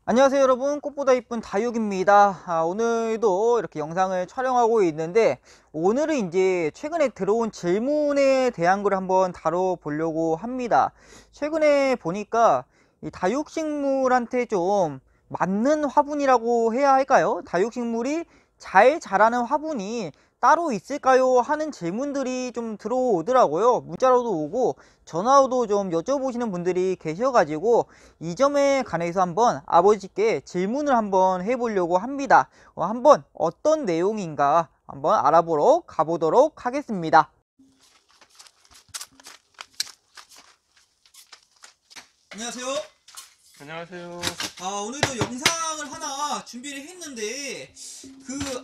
안녕하세요 여러분, 꽃보다 이쁜 다육입니다. 오늘도 이렇게 영상을 촬영하고 있는데, 오늘은 이제 최근에 들어온 질문에 대한 걸 한번 다뤄보려고 합니다. 최근에 보니까 이 다육식물한테 좀 맞는 화분이라고 해야 할까요? 다육식물이 잘 자라는 화분이 따로 있을까요? 하는 질문들이 좀 들어오더라고요. 문자로도 오고 전화로도 좀 여쭤보시는 분들이 계셔가지고 이 점에 관해서 한번 아버지께 질문을 한번 해보려고 합니다. 한번 어떤 내용인가 한번 알아보러 가보도록 하겠습니다. 안녕하세요. 안녕하세요. 오늘도 영상을 하나 준비를 했는데,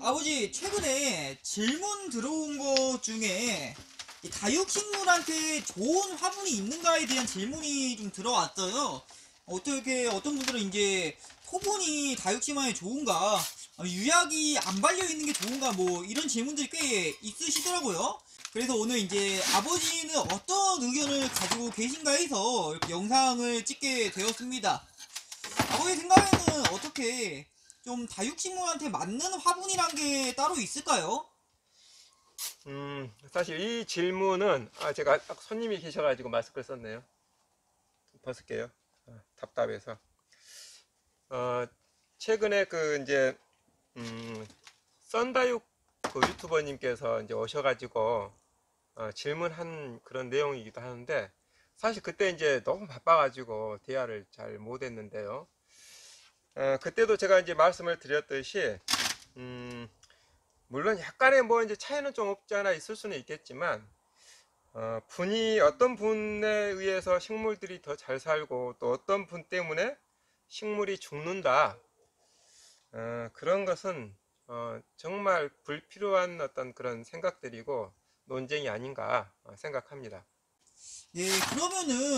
아버지 최근에 질문 들어온 것 중에 이 다육식물한테 좋은 화분이 있는가에 대한 질문이 좀 들어왔어요. 어떤 분들은 이제 토분이 다육식물에 좋은가, 유약이 안 발려 있는 게 좋은가, 뭐 이런 질문들이 꽤 있으시더라고요. 그래서 오늘 이제 아버지는 어떤 의견을 가지고 계신가 해서 이렇게 영상을 찍게 되었습니다. 아버지 생각에는 어떻게 좀 다육식물한테 맞는 화분이란 게 따로 있을까요? 사실 이 질문은 제가 딱 손님이 계셔가지고 마스크를 썼네요. 벗을게요. 답답해서. 어, 최근에 이제 썬다육 유튜버님께서 이제 오셔가지고 질문한 그런 내용이기도 하는데, 사실 그때 이제 너무 바빠가지고 대화를 잘 못했는데요. 그때도 제가 이제 말씀을 드렸듯이 물론 약간의 뭐 이제 차이는 좀 없지 않아 있을 수는 있겠지만, 어떤 분에 의해서 식물들이 더 잘 살고 또 어떤 분 때문에 식물이 죽는다, 그런 것은 정말 불필요한 어떤 그런 생각들이고 논쟁이 아닌가 생각합니다. 예, 그러면은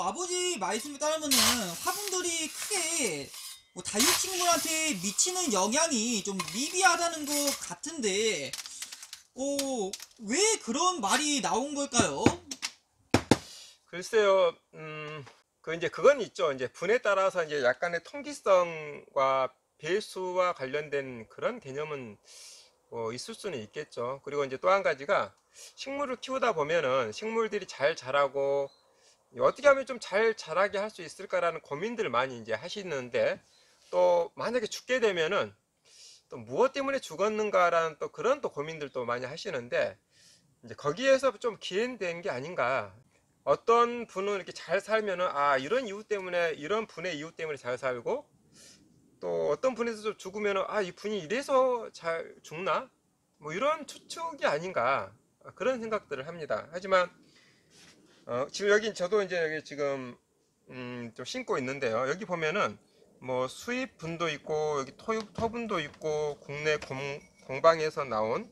아버지 말씀에 따르면은 화분들이 크게 뭐 다육식물한테 미치는 영향이 좀 미비하다는 것 같은데, 왜 그런 말이 나온 걸까요? 글쎄요, 이제 그건 있죠. 이제 분에 따라서 이제 약간의 통기성과 배수와 관련된 그런 개념은 있을 수는 있겠죠. 그리고 이제 또 한 가지가, 식물을 키우다 보면은 식물들이 잘 자라고 어떻게 하면 좀 잘 자라게 할 수 있을까라는 고민들을 많이 이제 하시는데, 또 만약에 죽게 되면은 또 무엇 때문에 죽었는가라는 또 그런 또 고민들도 많이 하시는데, 이제 거기에서 좀 기인된 게 아닌가. 어떤 분은 이렇게 잘 살면은 이런 이유 때문에, 이런 분의 이유 때문에 잘 살고, 또 어떤 분에서 좀 죽으면은 이 분이 이래서 잘 죽나, 뭐 이런 추측이 아닌가, 그런 생각들을 합니다. 하지만 지금 여기 저도 이제 여기 지금 좀 심고 있는데요. 여기 보면은 뭐 수입 분도 있고 여기 토분도 있고 국내 공방에서 나온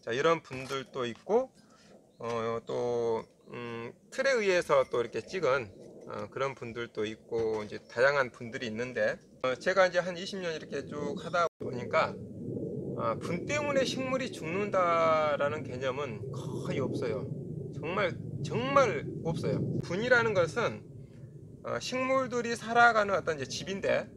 이런 분들도 있고, 또 틀에 의해서 또 이렇게 찍은 그런 분들도 있고, 이제 다양한 분들이 있는데, 제가 이제 한 20년 이렇게 쭉 하다 보니까 분 때문에 식물이 죽는다라는 개념은 거의 없어요. 정말 정말 없어요. 분이라는 것은 식물들이 살아가는 어떤 이제 집인데,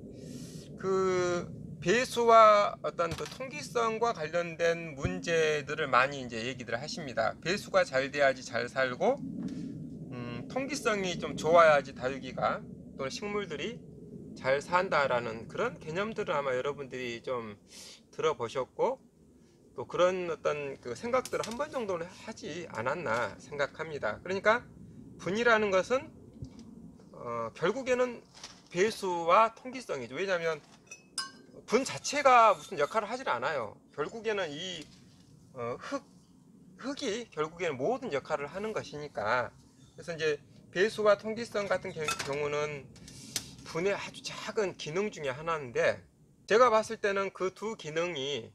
그 배수와 어떤 그 통기성과 관련된 문제들을 많이 이제 얘기들 하십니다. 배수가 잘 돼야지 잘 살고, 통기성이 좀 좋아야지 다육이가 또는 식물들이 잘 산다라는 그런 개념들을 아마 여러분들이 좀 들어보셨고, 또 그런 어떤 그 생각들을 한 번 정도는 하지 않았나 생각합니다. 그러니까 분이라는 것은 결국에는 배수와 통기성이죠. 왜냐하면 분 자체가 무슨 역할을 하질 않아요. 결국에는 이 흙이 결국에는 모든 역할을 하는 것이니까. 그래서 이제 배수와 통기성 같은 경우는 분의 아주 작은 기능 중에 하나인데, 제가 봤을 때는 그 두 기능이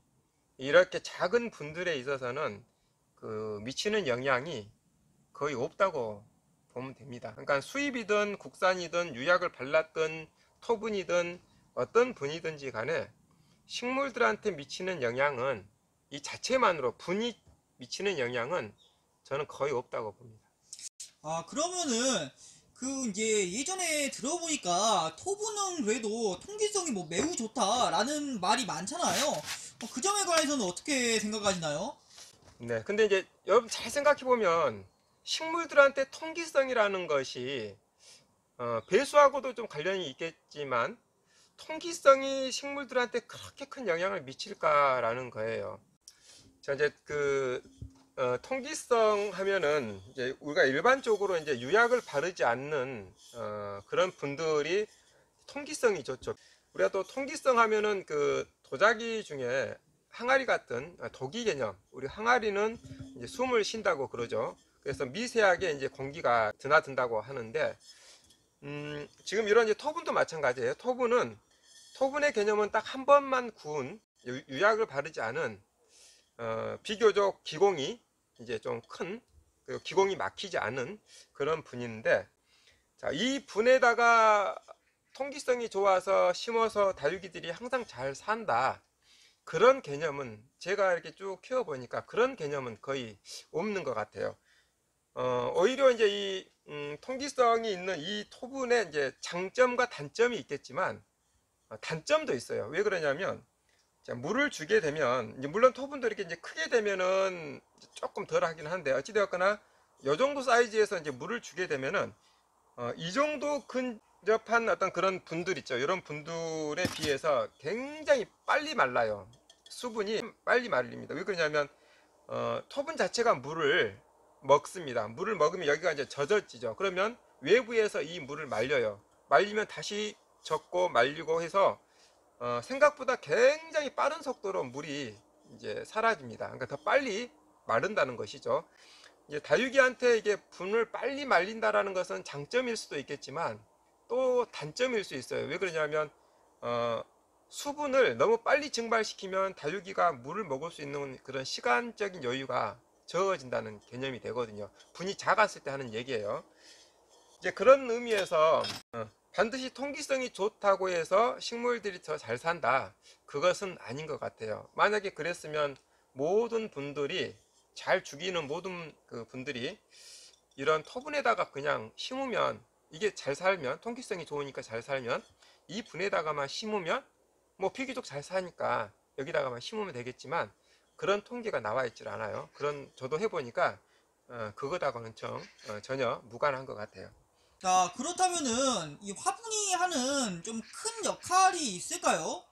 이렇게 작은 분들에 있어서는 그 미치는 영향이 거의 없다고 보면 됩니다. 그러니까 수입이든 국산이든 유약을 발랐든 토분이든 어떤 분이든지 간에 식물들한테 미치는 영향은, 이 자체만으로 분이 미치는 영향은 저는 거의 없다고 봅니다. 그러면은 그 이제 예전에 들어보니까 토분은 그래도 통기성이 뭐 매우 좋다라는 말이 많잖아요. 그 점에 관해서는 어떻게 생각하시나요? 네. 근데 이제 여러분 잘 생각해 보면 식물들한테 통기성이라는 것이 배수하고도 좀 관련이 있겠지만 통기성이 식물들한테 그렇게 큰 영향을 미칠까라는 거예요. 자, 이제 통기성 하면은 이제 우리가 일반적으로 이제 유약을 바르지 않는 그런 분들이 통기성이 좋죠. 우리가 또 통기성 하면은 그 도자기 중에 항아리 같은 도기 개념. 우리 항아리는 이제 숨을 쉰다고 그러죠. 그래서 미세하게 이제 공기가 드나든다고 하는데, 지금 이런 이제 토분도 마찬가지예요. 토분의 개념은 딱 한 번만 구운 유약을 바르지 않은 비교적 기공이 이제 좀 큰, 기공이 막히지 않은 그런 분인데, 자, 이 분에다가 통기성이 좋아서 심어서 다육이들이 항상 잘 산다. 그런 개념은 제가 이렇게 쭉 키워보니까 그런 개념은 거의 없는 것 같아요. 오히려 이제 이 통기성이 있는 이 토분의 이제 장점과 단점이 있겠지만 단점도 있어요. 왜 그러냐면 자, 물을 주게 되면 이제 물론 토분도 이렇게 이제 크게 되면은 조금 덜 하긴 한데 어찌되었거나 요 정도 사이즈에서 이제 물을 주게 되면은 이 정도 근접한 어떤 그런 분들 있죠. 이런 분들에 비해서 굉장히 빨리 말라요. 수분이 빨리 말립니다. 왜 그러냐면 토분 자체가 물을 먹습니다. 물을 먹으면 여기가 이제 젖어지죠. 그러면 외부에서 이 물을 말려요. 말리면 다시 젖고 말리고 해서 생각보다 굉장히 빠른 속도로 물이 이제 사라집니다. 그러니까 더 빨리 마른다는 것이죠. 이제 다육이한테 이게 분을 빨리 말린다라는 것은 장점일 수도 있겠지만 또 단점일 수 있어요. 왜 그러냐면 수분을 너무 빨리 증발시키면 다육이가 물을 먹을 수 있는 그런 시간적인 여유가 적어진다는 개념이 되거든요. 분이 작았을 때 하는 얘기예요. 이제 그런 의미에서 반드시 통기성이 좋다고 해서 식물들이 더 잘 산다. 그것은 아닌 것 같아요. 만약에 그랬으면 모든 분들이 잘 죽이는 모든 그 분들이 이런 토분에다가 그냥 심으면 이게 잘 살면 통기성이 좋으니까 잘 살면 이 분에다가만 심으면 뭐 비교적 잘 사니까 여기다가만 심으면 되겠지만 그런 통계가 나와 있질 않아요. 그런 저도 해보니까 그거다고는 전혀 무관한 것 같아요. 자, 그렇다면은 이 화분이 하는 좀 큰 역할이 있을까요?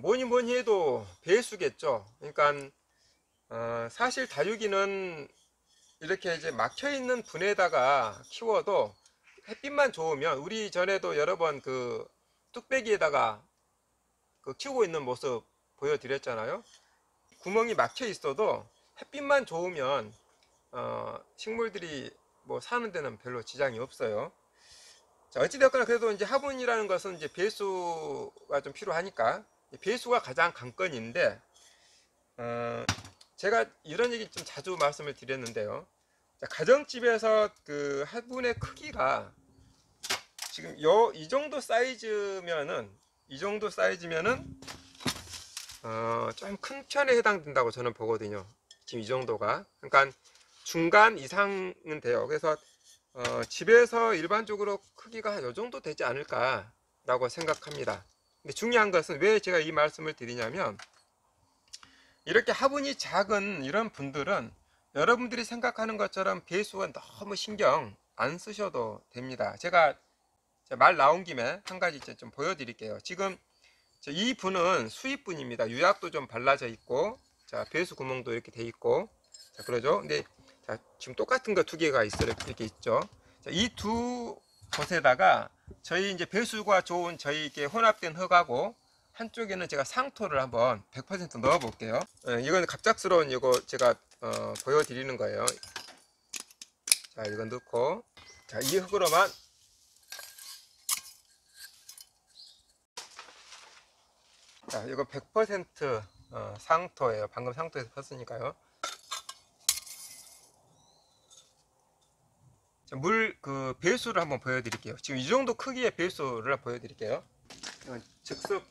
뭐니 뭐니 해도 배수겠죠. 그러니까 사실 다육이는 이렇게 이제 막혀 있는 분에다가 키워도 햇빛만 좋으면 우리 전에도 여러 번 그 뚝배기에다가 그 키우고 있는 모습 보여드렸잖아요. 구멍이 막혀 있어도 햇빛만 좋으면 식물들이 뭐 사는 데는 별로 지장이 없어요. 자, 어찌되었거나 그래도 이제 화분이라는 것은 이제 배수가 좀 필요하니까 배수가 가장 관건인데 제가 이런 얘기 좀 자주 말씀을 드렸는데요. 자, 가정집에서 그 화분의 크기가 지금 이 정도 사이즈면은 좀 큰 편에 해당된다고 저는 보거든요. 지금 이 정도가 그러니까 중간 이상은 돼요. 그래서 집에서 일반적으로 크기가 이 정도 되지 않을까라고 생각합니다. 근데 중요한 것은 왜 제가 이 말씀을 드리냐면 이렇게 화분이 작은 이런 분들은 여러분들이 생각하는 것처럼 배수가 너무 신경 안 쓰셔도 됩니다. 제가 말 나온 김에 한 가지 좀 보여드릴게요. 지금 이 분은 수입분입니다. 유약도 좀 발라져 있고, 자, 배수 구멍도 이렇게 돼 있고, 자, 그러죠. 근데, 자, 지금 똑같은 거 두 개가 이렇게 있죠. 자, 이 두 곳에다가 저희 이제 배수가 좋은 저희 이렇게 혼합된 흙하고, 한쪽에는 제가 상토를 한번 100% 넣어 볼게요. 이건 갑작스러운 이거 제가 보여드리는 거예요. 자, 이건 넣고, 자, 이 흙으로만 자, 이거 100% 상토예요. 방금 상토에서 폈으니까요. 그 배수를 한번 보여드릴게요. 지금 이 정도 크기의 배수를 보여드릴게요. 이건 즉석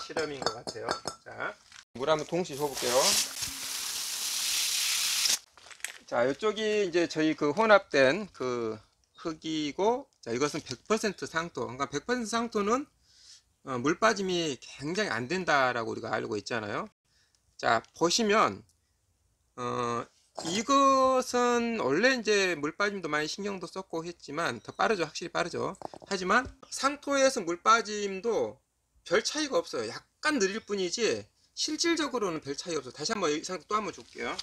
실험인 것 같아요. 자, 물 한번 동시에 줘볼게요. 자, 이쪽이 이제 저희 그 혼합된 그 흙이고, 자, 이것은 100% 상토. 그러니까 100% 상토는 물 빠짐이 굉장히 안 된다라고 우리가 알고 있잖아요. 자, 보시면 이것은 원래 이제 물 빠짐도 많이 신경도 썼고 했지만 더 빠르죠. 확실히 빠르죠. 하지만 상토에서 물 빠짐도 별 차이가 없어요. 약간 느릴 뿐이지 실질적으로는 별 차이 없어요. 다시 한번 이 상태 또 한번 줄게요.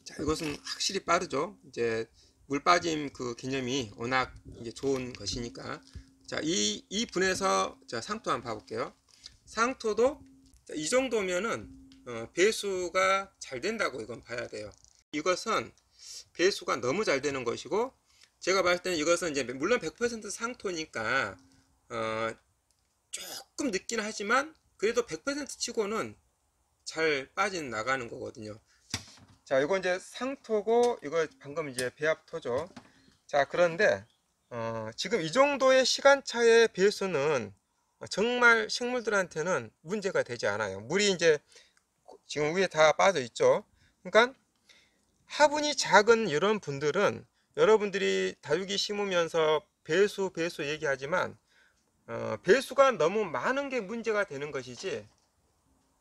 자, 이것은 확실히 빠르죠. 이제 물 빠짐 그 개념이 워낙 이제 좋은 것이니까. 자, 이 분에서 자, 상토 한번 봐볼게요. 상토도 이 정도면은 배수가 잘 된다고 이건 봐야 돼요. 이것은 배수가 너무 잘 되는 것이고, 제가 봤을 때는 이것은 이제 물론 100% 상토니까 조금 늦긴 하지만 그래도 100% 치고는 잘 빠져 나가는 거거든요. 자, 이거 이제 상토고 이거 방금 이제 배합토죠. 자, 그런데 지금 이 정도의 시간차의 배수는 정말 식물들한테는 문제가 되지 않아요. 물이 이제 지금 위에 다 빠져 있죠. 그러니까 화분이 작은 이런 분들은 여러분들이 다육이 심으면서 배수 얘기하지만 배수가 너무 많은 게 문제가 되는 것이지,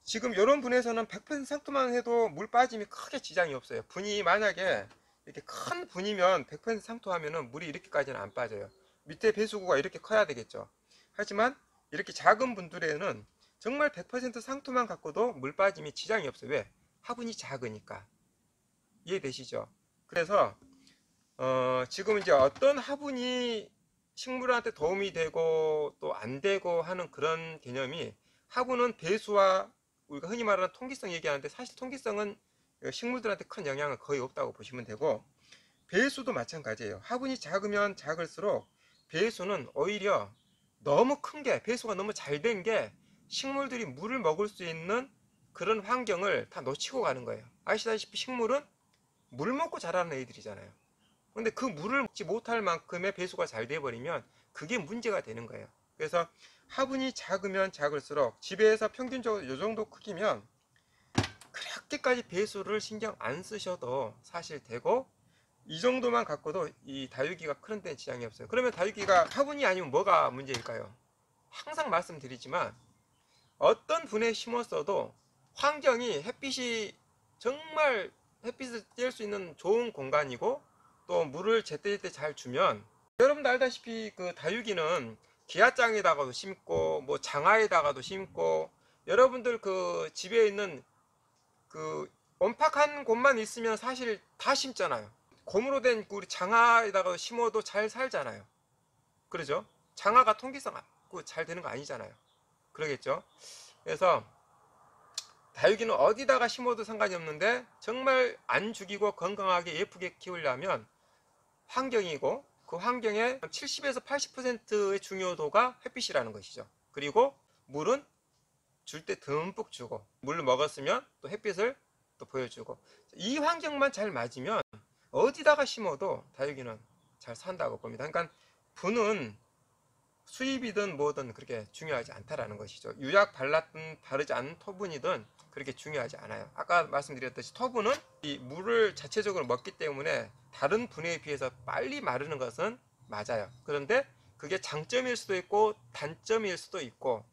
지금 이런 분에서는 100% 상토만 해도 물 빠짐이 크게 지장이 없어요. 분이 만약에 이렇게 큰 분이면 100% 상토하면은 물이 이렇게까지는 안 빠져요. 밑에 배수구가 이렇게 커야 되겠죠. 하지만 이렇게 작은 분들에는 정말 100% 상토만 갖고도 물 빠짐이 지장이 없어요. 왜? 화분이 작으니까. 이해되시죠? 그래서 지금 이제 어떤 화분이 식물한테 도움이 되고 또 안 되고 하는 그런 개념이, 화분은 배수와 우리가 흔히 말하는 통기성 얘기하는데 사실 통기성은 식물들한테 큰 영향은 거의 없다고 보시면 되고, 배수도 마찬가지예요. 화분이 작으면 작을수록 배수는 오히려 너무 큰 게, 배수가 너무 잘 된 게 식물들이 물을 먹을 수 있는 그런 환경을 다 놓치고 가는 거예요. 아시다시피 식물은 물 먹고 자라는 애들이잖아요. 근데 그 물을 먹지 못할 만큼의 배수가 잘 돼버리면 그게 문제가 되는 거예요. 그래서 화분이 작으면 작을수록, 집에서 평균적으로 이 정도 크기면 그렇게까지 배수를 신경 안 쓰셔도 사실 되고, 이 정도만 갖고도 이 다육이가 크는 데는 지장이 없어요. 그러면 다육이가 화분이 아니면 뭐가 문제일까요? 항상 말씀드리지만 어떤 분에 심었어도 환경이, 햇빛이 정말 햇빛을 쬐을 수 있는 좋은 공간이고 또 물을 제때제때 잘 주면, 여러분도 알다시피 그 다육이는 기아장에다가도 심고 뭐 장화에다가도 심고, 여러분들 그 집에 있는 그 원팍한 곳만 있으면 사실 다 심잖아요. 고무로 된 우리 장화에다가 심어도 잘 살잖아요. 그러죠? 장화가 통기성 잘 되는 거 아니잖아요. 그러겠죠? 그래서 다육이는 어디다가 심어도 상관이 없는데 정말 안 죽이고 건강하게 예쁘게 키우려면 환경이고, 그 환경의 70에서 80%의 중요도가 햇빛이라는 것이죠. 그리고 물은 줄 때 듬뿍 주고, 물을 먹었으면 또 햇빛을 또 보여주고, 이 환경만 잘 맞으면 어디다가 심어도 다육이는 잘 산다고 봅니다. 그러니까 분은 수입이든 뭐든 그렇게 중요하지 않다라는 것이죠. 유약 발랐든 바르지 않은 토분이든 그렇게 중요하지 않아요. 아까 말씀드렸듯이 토분은 이 물을 자체적으로 먹기 때문에 다른 분에 비해서 빨리 마르는 것은 맞아요. 그런데 그게 장점일 수도 있고 단점일 수도 있고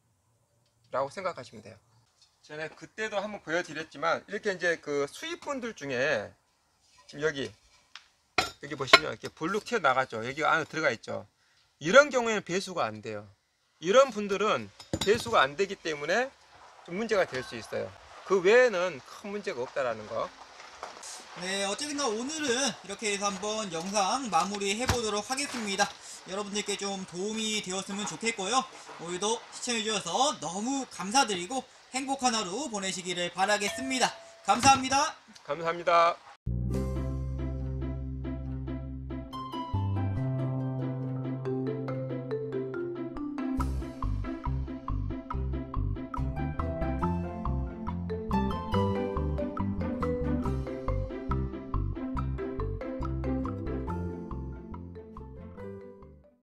라고 생각하시면 돼요. 전에 그때도 한번 보여드렸지만, 이렇게 이제 그 수입분들 중에 지금 여기 보시면 이렇게 볼록 튀어나갔죠. 여기가 안에 들어가 있죠. 이런 경우에는 배수가 안 돼요. 이런 분들은 배수가 안 되기 때문에 좀 문제가 될 수 있어요. 그 외에는 큰 문제가 없다라는 거. 네, 어쨌든가 오늘은 이렇게 해서 한번 영상 마무리해 보도록 하겠습니다. 여러분들께 좀 도움이 되었으면 좋겠고요. 오늘도 시청해 주셔서 너무 감사드리고 행복한 하루 보내시기를 바라겠습니다. 감사합니다. 감사합니다.